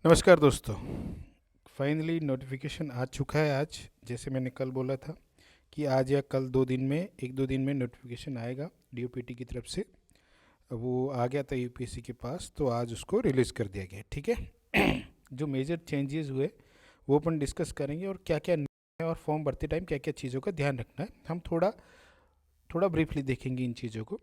नमस्कार दोस्तों। Finally notification आ चुका है आज। जैसे मैंने कल बोला था कि आज या कल 2 दिन में, 1-2 दिन में नोटिफिकेशन आएगा डीओपीटी की तरफ से। अब वो आ गया था यूपीएससी के पास, तो आज उसको रिलीज़ कर दिया गया। ठीक है। जो मेजर चेंजेस हुए वो अपन डिस्कस करेंगे, और क्या क्या है, और फॉर्म भरते टाइम क्या क्या चीज़ों का ध्यान रखना है, हम थोड़ा थोड़ा ब्रीफली देखेंगे इन चीज़ों को।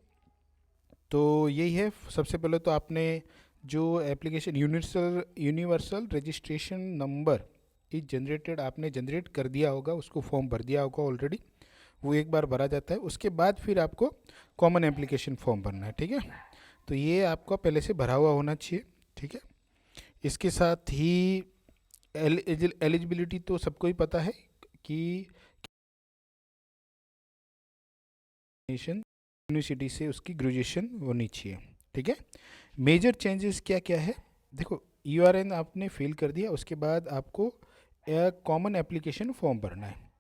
तो यही है। सबसे पहले तो आपने जो application universal universal registration number is generated, आपने जनरेट कर दिया होगा, उसको फॉर्म भर दिया होगा ऑलरेडी। वो एक बार भरा जाता है, उसके बाद फिर आपको कॉमन एप्लीकेशन फॉर्म भरना है। ठीक है। तो ये आपका पहले से भरा हुआ होना चाहिए। ठीक है। इसके साथ ही एलिजिबिलिटी तो सबको ही पता है कि यूनिवर्सिटी से उसकी ग्रेजुएशन होनी चाहिए। ठीक है। मेजर चेंजेस क्या क्या है, देखो, यूआरएन आपने फिल कर दिया, उसके बाद आपको कॉमन एप्लीकेशन फॉर्म भरना है।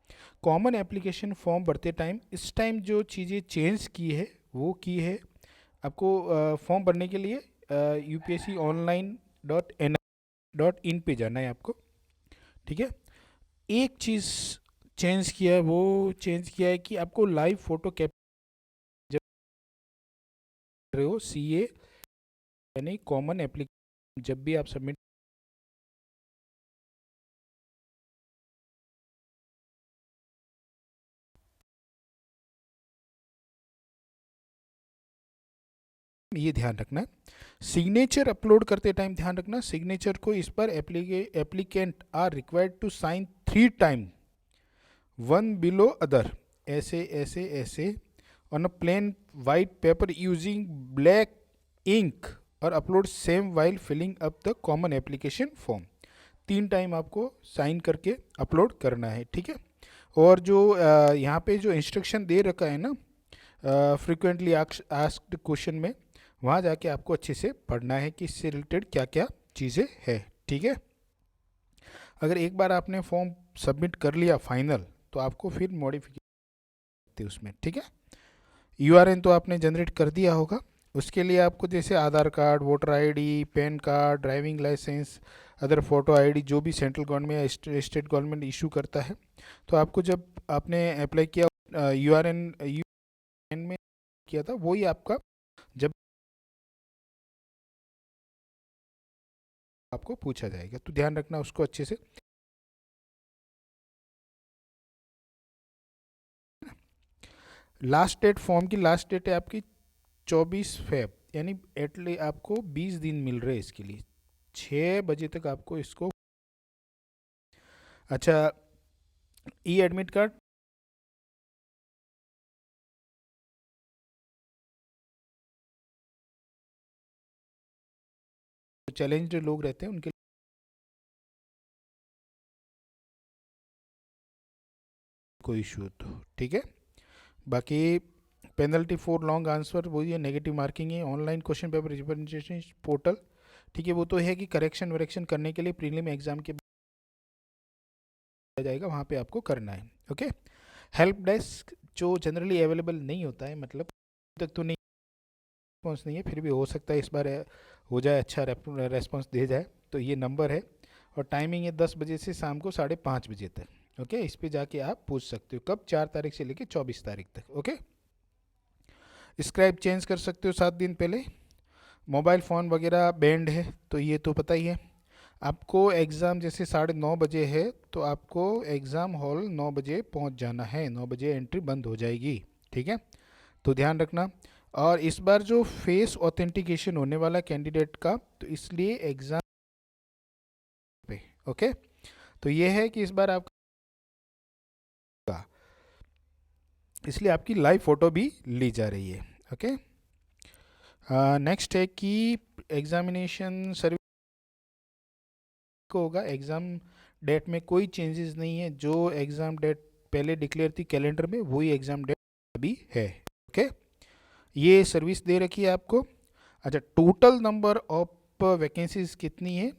कॉमन एप्लीकेशन फॉर्म भरते टाइम, इस टाइम जो चीज़ें चेंज की है वो की है। आपको फॉर्म भरने के लिए यूपीएससी ऑनलाइन .in पे जाना है आपको। ठीक है। एक चीज़ चेंज किया है, वो चेंज किया है कि आपको लाइव फोटो कैप्चर रहे हो सीए, यानी कॉमन एप्लीकेशन जब भी आप सबमिट, ये ध्यान रखना है। सिग्नेचर अपलोड करते टाइम ध्यान रखना, सिग्नेचर को इस पर applicant are required to sign 3 time, one below other, ऐसे ऐसे ऐसे, on a plain white paper using black ink, और upload same while filling up the common application form. 3 time आपको साइन करके अपलोड करना है। ठीक है। और जो यहाँ पे जो इंस्ट्रक्शन दे रखा है ना, फ्रिक्वेंटली आस्क्ड क्वेश्चन में, वहाँ जाके आपको अच्छे से पढ़ना है कि इससे रिलेटेड क्या क्या चीज़ें है। ठीक है। अगर एक बार आपने फॉर्म सबमिट कर लिया फाइनल, तो आपको फिर मॉडिफिकेशन उसमें। ठीक है। यूआरएन तो आपने जनरेट कर दिया होगा। उसके लिए आपको जैसे Aadhaar card, voter ID, PAN card, driving licence, other photo ID, जो भी सेंट्रल गवर्नमेंट या स्टेट गवर्नमेंट इशू करता है, तो आपको जब आपने अप्लाई किया यूआरएन में किया था, वही आपका जब आपको पूछा जाएगा, तो ध्यान रखना उसको अच्छे से। लास्ट डेट, फॉर्म की लास्ट डेट है आपकी 24 फेब, यानी एटली आपको 20 दिन मिल रहे हैं इसके लिए। 6 बजे तक आपको इसको। अच्छा, ई एडमिट कार्ड, चैलेंज्ड लोग रहते हैं उनके लिए कोई इशू हो तो। ठीक है। बाकी पेनल्टी फॉर लॉन्ग आंसर, वो ये नेगेटिव मार्किंग है। Online question paper representation portal, ठीक है, वो तो है कि करेक्शन वरेक्शन करने के लिए प्रीलिम एग्जाम के जाएगा, वहाँ पे आपको करना है। ओके। हेल्प डेस्क जो जनरली अवेलेबल नहीं होता है, मतलब तक तो नहीं, रिस्पॉन्स नहीं है, फिर भी हो सकता है इस बार हो जाए, अच्छा रेस्पॉन्स दे जाए। तो ये नंबर है, और टाइमिंग है 10 बजे से शाम को 5:30 बजे तक। ओके। इस पे जाके आप पूछ सकते हो, कब, 4 तारीख से लेके 24 तारीख तक। ओके। स्क्राइब चेंज कर सकते हो 7 दिन पहले। मोबाइल फ़ोन वगैरह बैंड है, तो ये तो पता ही है। आपको एग्ज़ाम जैसे 9:30 बजे है, तो आपको एग्ज़ाम हॉल 9 बजे पहुंच जाना है। 9 बजे एंट्री बंद हो जाएगी। ठीक है। तो ध्यान रखना। और इस बार जो फेस ऑथेंटिकेशन होने वाला कैंडिडेट का, तो इसलिए एग्ज़ाम पे, ओके, तो ये है कि इस बार आपका, इसलिए आपकी लाइव फ़ोटो भी ली जा रही है। ओके। नेक्स्ट है कि एग्जामिनेशन सर्विस को होगा। एग्ज़ाम डेट में कोई चेंजेस नहीं है, जो एग्ज़ाम डेट पहले डिक्लेयर थी कैलेंडर में, वही एग्ज़ाम डेट अभी है। ओके। ये सर्विस दे रखी है आपको। अच्छा, टोटल नंबर ऑफ वैकेंसीज कितनी है?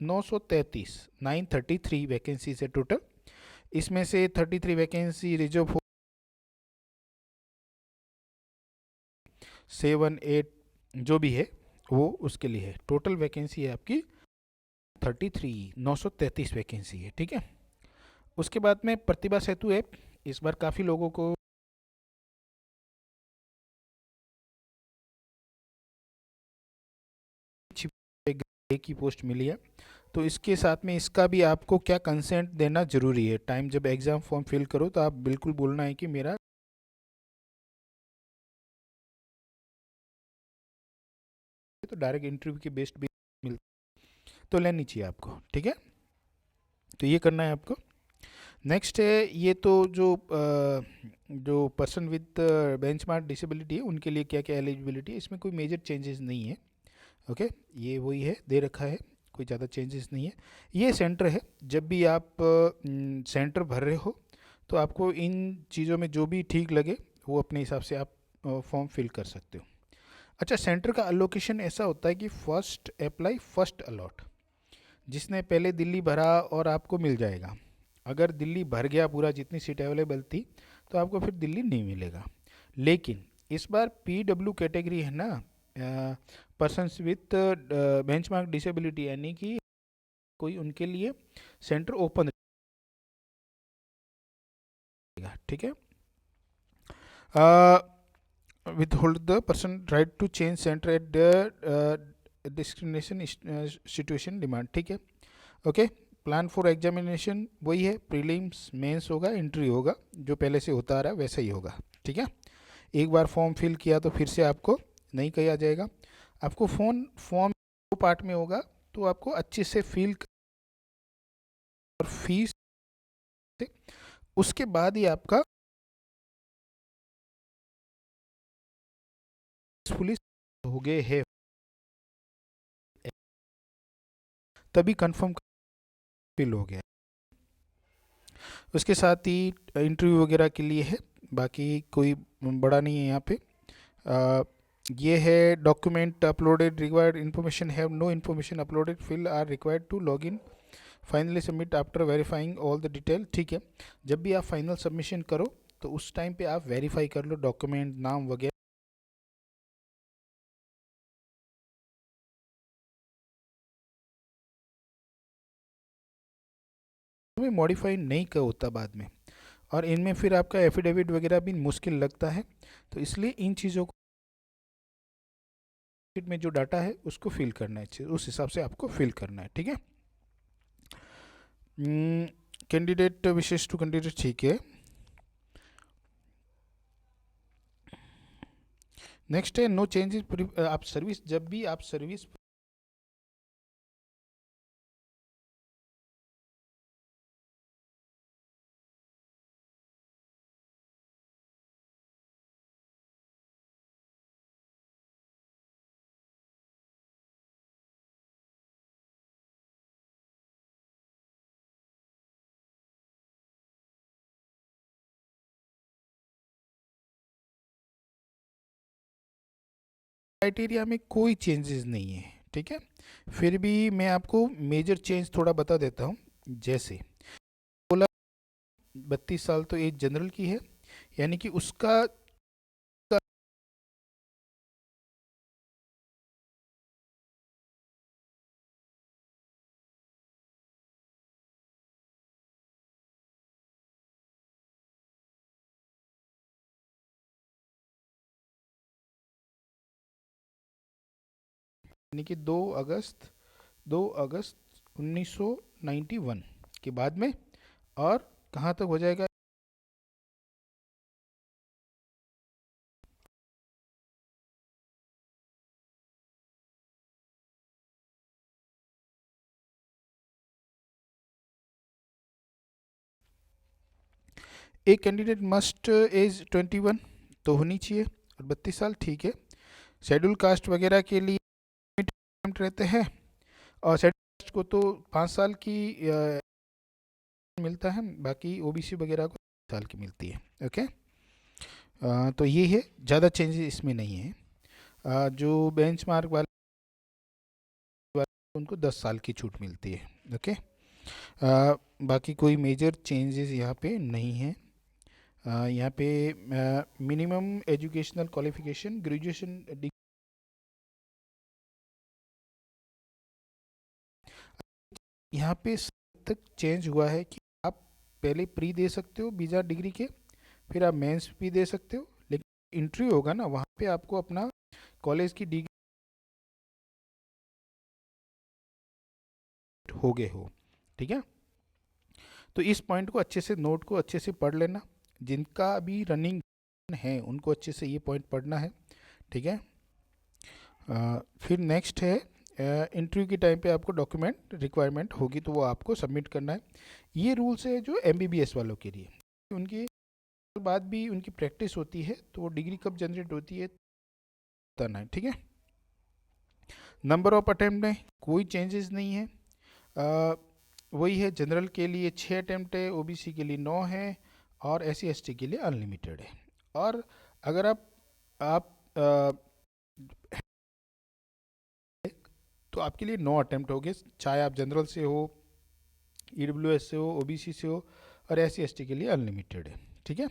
933 वैकेंसीज है टोटल। इसमें से 33 वैकेंसी रिजर्व हो, 7 8 जो भी है, वो उसके लिए है। टोटल वैकेंसी है आपकी 933 वैकेंसी है, ठीक है। उसके बाद में प्रतिभा सेतु ऐप, इस बार काफ़ी लोगों को एक की पोस्ट मिली है, तो इसके साथ में इसका भी आपको क्या कंसेंट देना जरूरी है। टाइम जब एग्ज़ाम फॉर्म फिल करो तो आप बिल्कुल बोलना है कि मेरा तो डायरेक्ट इंटरव्यू की बेस्ड भी मिलती तो लेनी चाहिए आपको, ठीक है। तो ये करना है आपको। नेक्स्ट है ये तो जो पर्सन विद बेंचमार्क डिसेबिलिटी है उनके लिए क्या क्या एलिजिबिलिटी है, इसमें कोई मेजर चेंजेस नहीं है। ओके, ये वही है, दे रखा है, कोई ज़्यादा चेंजेस नहीं है। ये सेंटर है, जब भी आप सेंटर भर रहे हो तो आपको इन चीज़ों में जो भी ठीक लगे वो अपने हिसाब से आप फॉर्म फिल कर सकते हो। अच्छा, सेंटर का अलोकेशन ऐसा होता है कि फर्स्ट अप्लाई फर्स्ट अलॉट, जिसने पहले दिल्ली भरा और आपको मिल जाएगा। अगर दिल्ली भर गया पूरा, जितनी सीट अवेलेबल थी, तो आपको फिर दिल्ली नहीं मिलेगा। लेकिन इस बार PW कैटेगरी है ना, पर्सन्स विथ बेंचमार्क डिसेबिलिटी, यानी कि कोई उनके लिए सेंटर ओपन रहेगा, ठीक है। With hold the person right to change center at the discrimination situation demand, ठीक है। ओके, प्लान फॉर एग्जामिनेशन वही है, प्रीलिम्स मेंस होगा, इंटरव्यू होगा, जो पहले से होता आ रहा है वैसा ही होगा, ठीक है। एक बार फॉर्म फिल किया तो फिर से आपको नहीं किया जाएगा। आपको फॉर्म दो पार्ट में होगा, तो आपको अच्छे से फिल और फीस, उसके बाद ही आपका पुलिस हो गए है, तभी कंफर्म फिल हो गया। उसके साथ ही इंटरव्यू वगैरह के लिए है, बाकी कोई बड़ा नहीं है यहाँ पे। ये है document uploaded required information have no information uploaded fill are required to log in finally submit after verifying all the detail, ठीक है। जब भी आप फाइनल सबमिशन करो तो उस टाइम पे आप वेरीफाई कर लो डॉक्यूमेंट, नाम वगैरह में मॉडिफाई नहीं का होता बाद में, और इनमें फिर आपका एफिडेविट वगैरह भी मुश्किल लगता है। तो इसलिए इन चीज़ों को में जो डाटा है उसको फिल करना है, उस हिसाब से आपको फिल करना है, ठीक है। कैंडिडेट विशेष टू कैंडिडेट, ठीक है। नेक्स्ट है नो चेंजेस, आप सर्विस, जब भी आप सर्विस क्राइटेरिया में कोई चेंजेस नहीं है, ठीक है। फिर भी मैं आपको मेजर चेंज थोड़ा बता देता हूँ। जैसे 32 साल तो एज जनरल की है, यानी कि उसका यानी कि 2 अगस्त 1991 के बाद में, और कहाँ तक हो जाएगा, एक कैंडिडेट मस्ट एज 21 तो होनी चाहिए, और 32 साल, ठीक है। शेड्यूल कास्ट वगैरह के लिए लिमिट रहते हैं, और शेड्यूल कास्ट को तो 5 साल की मिलता है, बाकी OBC वगैरह को 5 साल की मिलती है, ओके। तो ये है, ज़्यादा चेंजेस इसमें नहीं है। जो बेंचमार्क वाले उनको 10 साल की छूट मिलती है, ओके। बाकी कोई मेजर चेंजेस यहाँ पे नहीं है। यहाँ पे मिनिमम एजुकेशनल क्वालिफिकेशन ग्रेजुएशन यहाँ पे तक चेंज हुआ है कि आप पहले प्री दे सकते हो बिना डिग्री के, फिर आप मेंस भी दे सकते हो, लेकिन इंटरव्यू होगा ना वहाँ पे आपको अपना कॉलेज की डिग्री हो गए हो। ठीक है, तो इस पॉइंट को अच्छे से, नोट को अच्छे से पढ़ लेना, जिनका अभी रनिंग है उनको अच्छे से ये पॉइंट पढ़ना है। ठीक है, फिर नेक्स्ट है इंटरव्यू के टाइम पे आपको डॉक्यूमेंट रिक्वायरमेंट होगी तो वो आपको सबमिट करना है। ये रूल्स है जो एमबीबीएस वालों के लिए, उनकी बाद भी उनकी प्रैक्टिस होती है तो वो डिग्री कब जनरेट होती है बताना है। ठीक है, नंबर ऑफ अटैम्प्ट में कोई चेंजेस नहीं है, वही है। जनरल के लिए 6 अटैम्प्ट है, ओबीसी के लिए 9 है, और एससी एसटी के लिए अनलिमिटेड है। और अगर आप तो आपके लिए 9 अटैम्प्ट होंगे, चाहे आप जनरल से हो, ईडब्ल्यूएस से हो, ओबीसी से हो, और एससी एसटी के लिए अनलिमिटेड है। ठीक है,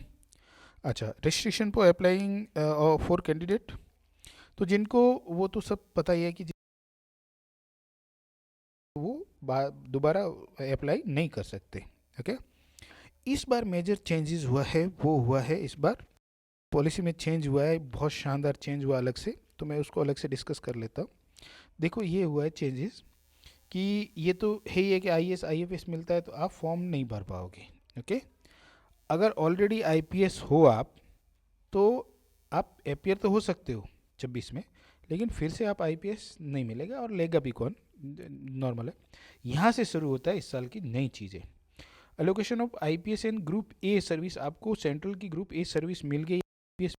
अच्छा, restriction for applying for candidate, तो जिनको वो तो सब पता ही है कि वो दोबारा अप्लाई नहीं कर सकते। ओके, इस बार मेजर चेंजेस हुआ है, वो हुआ है इस बार पॉलिसी में चेंज हुआ है, बहुत शानदार चेंज हुआ अलग से, तो मैं उसको अलग से डिस्कस कर लेता हूँ। देखो ये हुआ है चेंजेस कि ये तो है ही है कि आईएएस आईएफएस मिलता है तो आप फॉर्म नहीं भर पाओगे। ओके, अगर ऑलरेडी आईपीएस हो आप तो आप अपियर तो हो सकते हो 26 में, लेकिन फिर से आप आईपीएस नहीं मिलेगा, और लेगा भी कौन, नॉर्मल है। यहाँ से शुरू होता है इस साल की नई चीज़ें। Allocation of IPS and group a service, आपको सेंट्रल की ग्रुप ए सर्विस मिल गई आईपीएस,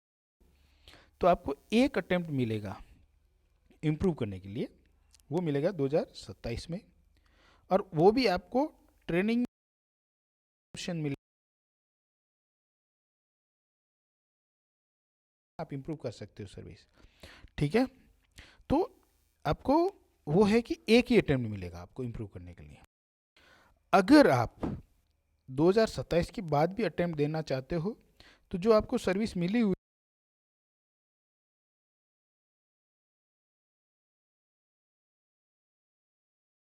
तो आपको एक अटेम्प्ट मिलेगा इम्प्रूव करने के लिए, वो मिलेगा 2027 में, और वो भी आपको ट्रेनिंग ऑप्शन मिले, आप इम्प्रूव कर सकते हो सर्विस। ठीक है, तो आपको वो है कि एक ही अटेम्प्ट मिलेगा आपको इम्प्रूव करने के लिए। अगर आप 2027 के बाद भी अटेम्प्ट देना चाहते हो तो जो आपको सर्विस मिली हुई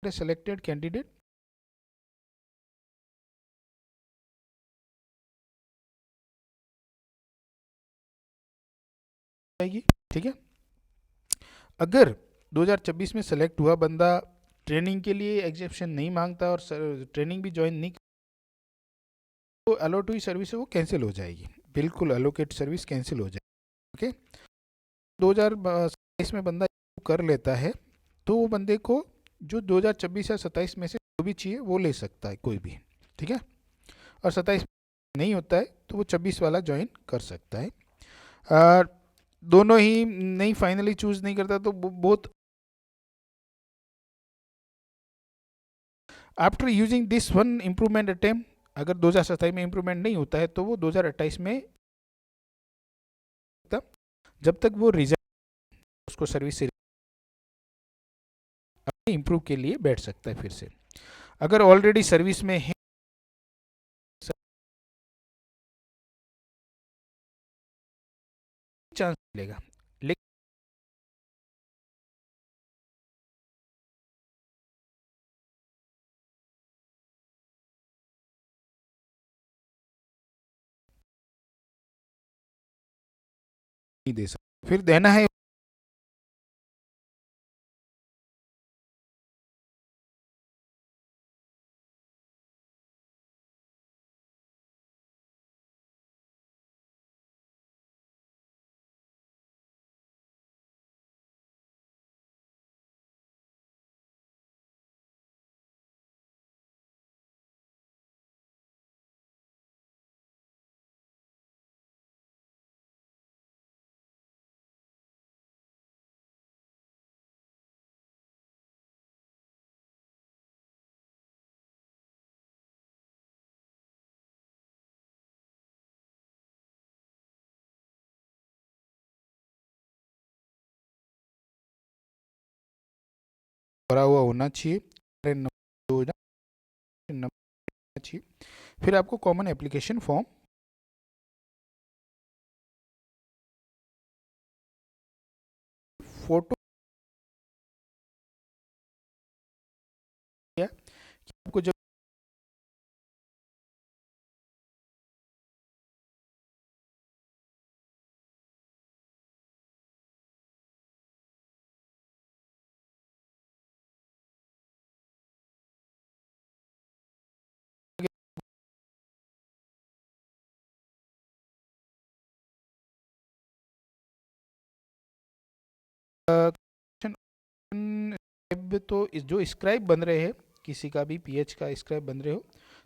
सेलेक्टेड कैंडिडेट जाएगी। ठीक है, अगर 2026 में सेलेक्ट हुआ बंदा ट्रेनिंग के लिए एग्जेप्शन नहीं मांगता और ट्रेनिंग भी ज्वाइन नहीं, तो अलॉट हुई सर्विस है वो कैंसिल हो जाएगी, बिल्कुल अलोकेट सर्विस कैंसिल हो जाएगी। ओके, 2027 में बंदा कर लेता है तो वो बंदे को जो 2026 या 27 में से जो भी चाहिए वो ले सकता है कोई भी। ठीक है, और 27 नहीं होता है तो वो 26 वाला ज्वाइन कर सकता है। दोनों ही नहीं, फाइनली चूज नहीं करता तो both after using this one improvement attempt, अगर 2027 में इम्प्रूवमेंट नहीं होता है तो वो 2028 में, तब जब तक वो रिजल्ट उसको सर्विस से इम्प्रूव के लिए बैठ सकता है फिर से। अगर ऑलरेडी सर्विस में है चांस मिलेगा, लेकिन नहीं दे सकता, फिर देना है। भरा हुआ होना चाहिए, चाहिए। फिर आपको कॉमन एप्लीकेशन फॉर्म फोटो आपको जब तो जो स्क्राइब बन रहे हैं, किसी का भी पीएच का स्क्राइब बन रहे हो,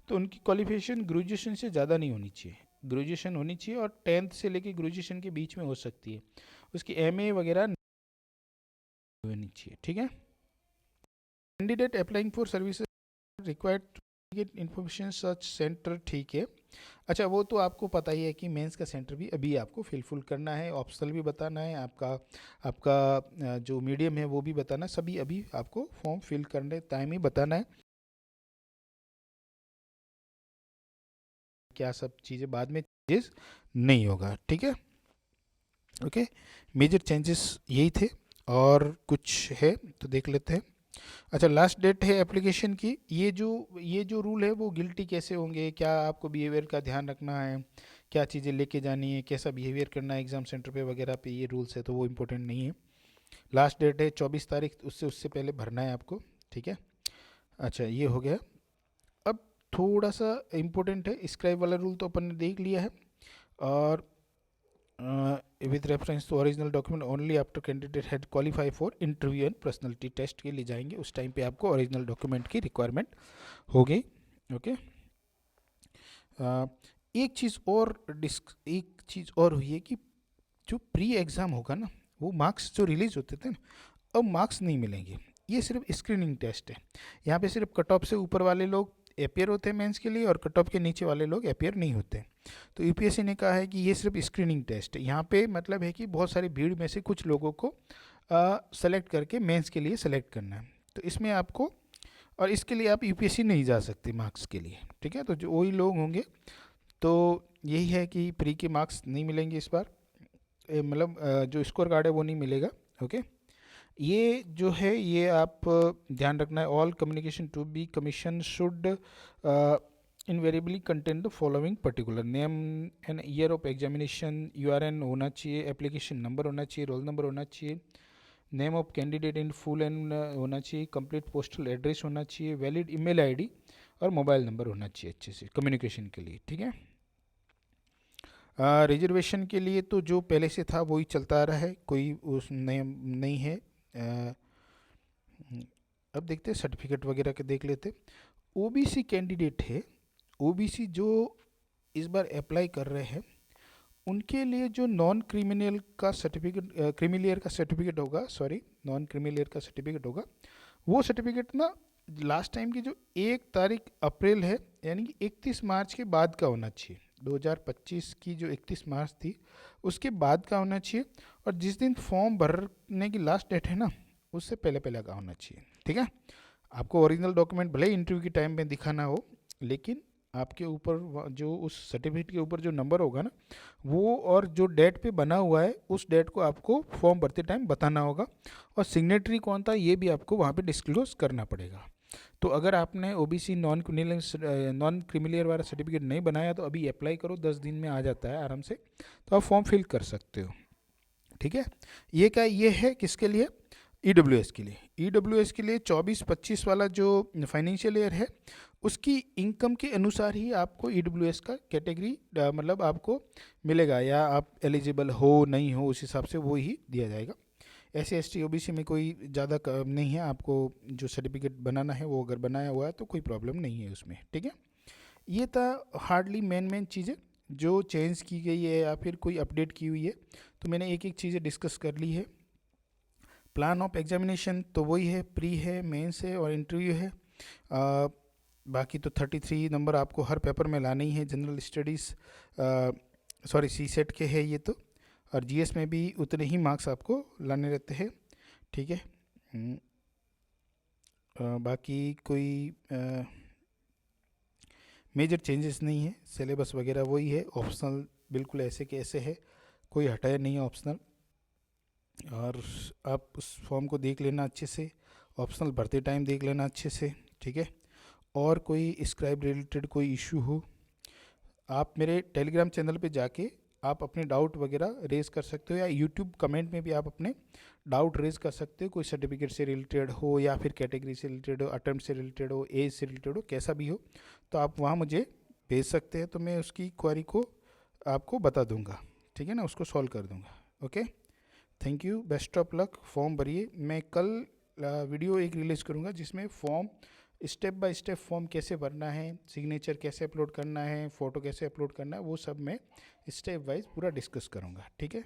तो उनकी क्वालिफिकेशन ग्रेजुएशन से ज़्यादा नहीं होनी चाहिए। ग्रेजुएशन होनी चाहिए और 10th से लेके ग्रेजुएशन के बीच में हो सकती है, उसकी एमए वगैरह नहीं होनी चाहिए। ठीक है। Candidate applying for services required to get information such center. ठीक है। अच्छा, वो तो आपको पता ही है कि मेंस का सेंटर भी अभी आपको फिल करना है, ऑप्शनल भी बताना है, आपका आपका जो मीडियम है वो भी बताना है, सभी अभी आपको फॉर्म फिल करने टाइम ही बताना है, क्या सब चीज़ें बाद में चेंजेस नहीं होगा। ठीक है। ओके, मेजर चेंजेस यही थे, और कुछ है तो देख लेते हैं। अच्छा, लास्ट डेट है एप्लीकेशन की। ये जो रूल है वो गिल्टी कैसे होंगे, क्या आपको बिहेवियर का ध्यान रखना है, क्या चीज़ें लेके जानी है, कैसा बिहेवियर करना है एग्ज़ाम सेंटर पे वगैरह पे, ये रूल्स है तो वो इम्पोर्टेंट नहीं है। लास्ट डेट है 24 तारीख, उससे पहले भरना है आपको। ठीक है। अच्छा, ये हो गया। अब थोड़ा सा इम्पोर्टेंट है, स्क्राइब वाला रूल तो अपन ने देख लिया है, और with reference to original document only after candidate had qualify for interview and personality test के लिए जाएंगे, उस टाइम पे आपको ओरिजिनल डॉक्यूमेंट की रिक्वायरमेंट होगी। ओके। एक चीज़ और हुई है कि जो प्री एग्ज़ाम होगा ना, वो मार्क्स जो रिलीज होते थे ना, अब मार्क्स नहीं मिलेंगे, ये सिर्फ स्क्रीनिंग टेस्ट है। यहाँ पे सिर्फ कट ऑफ से ऊपर वाले लोग अपेयर होते हैं मेंस के लिए, और कट ऑफ के नीचे वाले लोग अपेयर नहीं होते। तो यूपीएससी ने कहा है कि ये सिर्फ स्क्रीनिंग टेस्ट है। यहाँ पे मतलब है कि बहुत सारी भीड़ में से कुछ लोगों को सेलेक्ट करके मेंस के लिए सेलेक्ट करना है। तो इसमें आपको, और इसके लिए आप यूपीएससी नहीं जा सकते मार्क्स के लिए। ठीक है। तो जो वही लोग होंगे, तो यही है कि प्री के मार्क्स नहीं मिलेंगे इस बार, मतलब जो स्कोर कार्ड है वो नहीं मिलेगा। ओके। ये जो है ये आप ध्यान रखना है, all communication to be commission should invariably contain the following particular name and year of examination, URN होना चाहिए, एप्लीकेशन नंबर होना चाहिए, रोल नंबर होना चाहिए, name of candidate in full and होना चाहिए, कंप्लीट पोस्टल एड्रेस होना चाहिए, वैलिड ईमेल आईडी और मोबाइल नंबर होना चाहिए अच्छे से कम्युनिकेशन के लिए। ठीक है। रिजर्वेशन के लिए तो जो पहले से था वही चलता आ रहा है, कोई उस नियम नहीं है। अब देखते हैं सर्टिफिकेट वगैरह के देख लेते। ओबीसी कैंडिडेट है, ओबीसी जो इस बार अप्लाई कर रहे हैं, उनके लिए जो नॉन क्रिमिनल का सर्टिफिकेट, क्रिमिलियर का सर्टिफिकेट होगा, सॉरी नॉन क्रिमिलियर का सर्टिफिकेट होगा, वो सर्टिफिकेट ना लास्ट टाइम की जो 1 तारीख अप्रैल है, यानी कि 31 मार्च के बाद का होना चाहिए। 2025 की जो 31 मार्च थी उसके बाद का होना चाहिए, और जिस दिन फॉर्म भरने की लास्ट डेट है ना, उससे पहले पहले का होना चाहिए। ठीक है। आपको ओरिजिनल डॉक्यूमेंट भले ही इंटरव्यू के टाइम में दिखाना हो, लेकिन आपके ऊपर जो उस सर्टिफिकेट के ऊपर जो नंबर होगा ना, वो और जो डेट पे बना हुआ है उस डेट को आपको फॉर्म भरते टाइम बताना होगा, और सिग्नेटरी कौन था ये भी आपको वहाँ पे डिस्क्लोज करना पड़ेगा। तो अगर आपने ओबीसी नॉन क्रिमिलियर वाला सर्टिफिकेट नहीं बनाया तो अभी अप्लाई करो, 10 दिन में आ जाता है आराम से, तो आप फॉर्म फिल कर सकते हो। ठीक है। ये है किसके लिए, ईडब्ल्यूएस के लिए। ईडब्ल्यूएस के लिए 24-25 वाला जो फाइनेंशियल ईयर है, उसकी इनकम के अनुसार ही आपको ईडब्ल्यूएस का कैटेगरी मतलब आपको मिलेगा, या आप एलिजिबल हो नहीं हो उस हिसाब से वो ही दिया जाएगा। SC ST OBC में कोई ज़्यादा नहीं है, आपको जो सर्टिफिकेट बनाना है वो अगर बनाया हुआ है तो कोई प्रॉब्लम नहीं है उसमें। ठीक है। ये था हार्डली मेन चीज़ें जो चेंज की गई है या फिर कोई अपडेट की हुई है, तो मैंने एक एक चीज़ें डिस्कस कर ली है। प्लान ऑफ एग्जामिनेशन तो वही है, प्री है, मेंस है और इंटरव्यू है। बाकी तो 33 नंबर आपको हर पेपर में लाने ही है। जनरल स्टडीज़, सॉरी सीसेट के है ये तो, और जीएस में भी उतने ही मार्क्स आपको लाने रहते हैं। ठीक है। बाकी कोई मेजर चेंजेस नहीं है, सिलेबस वगैरह वही है, ऑप्शनल बिल्कुल ऐसे के ऐसे है, कोई हटाया नहीं है ऑप्शनल। और आप उस फॉर्म को देख लेना अच्छे से, ऑप्शनल भरते टाइम देख लेना अच्छे से। ठीक है। और कोई स्क्राइब रिलेटेड कोई इशू हो, आप मेरे टेलीग्राम चैनल पे जाके आप अपने डाउट वगैरह रेज कर सकते हो, या यूट्यूब कमेंट में भी आप अपने डाउट रेज कर सकते हो। कोई सर्टिफिकेट से रिलेटेड हो या फिर कैटेगरी से रिलेटेड हो, अटेम्प्ट से रिलेटेड हो, एज से रिलेटेड हो, कैसा भी हो, तो आप वहाँ मुझे भेज सकते हैं, तो मैं उसकी क्वेरी को आपको बता दूंगा, ठीक है ना, उसको सॉल्व कर दूंगा। Okay, thank you, best of luck. Form भरिए। मैं कल वीडियो एक रिलीज़ करूँगा जिसमें form step by step form कैसे भरना है, सिग्नेचर कैसे अपलोड करना है, फ़ोटो कैसे अपलोड करना है, वो सब मैं स्टेप वाइज पूरा डिस्कस करूँगा, ठीक है।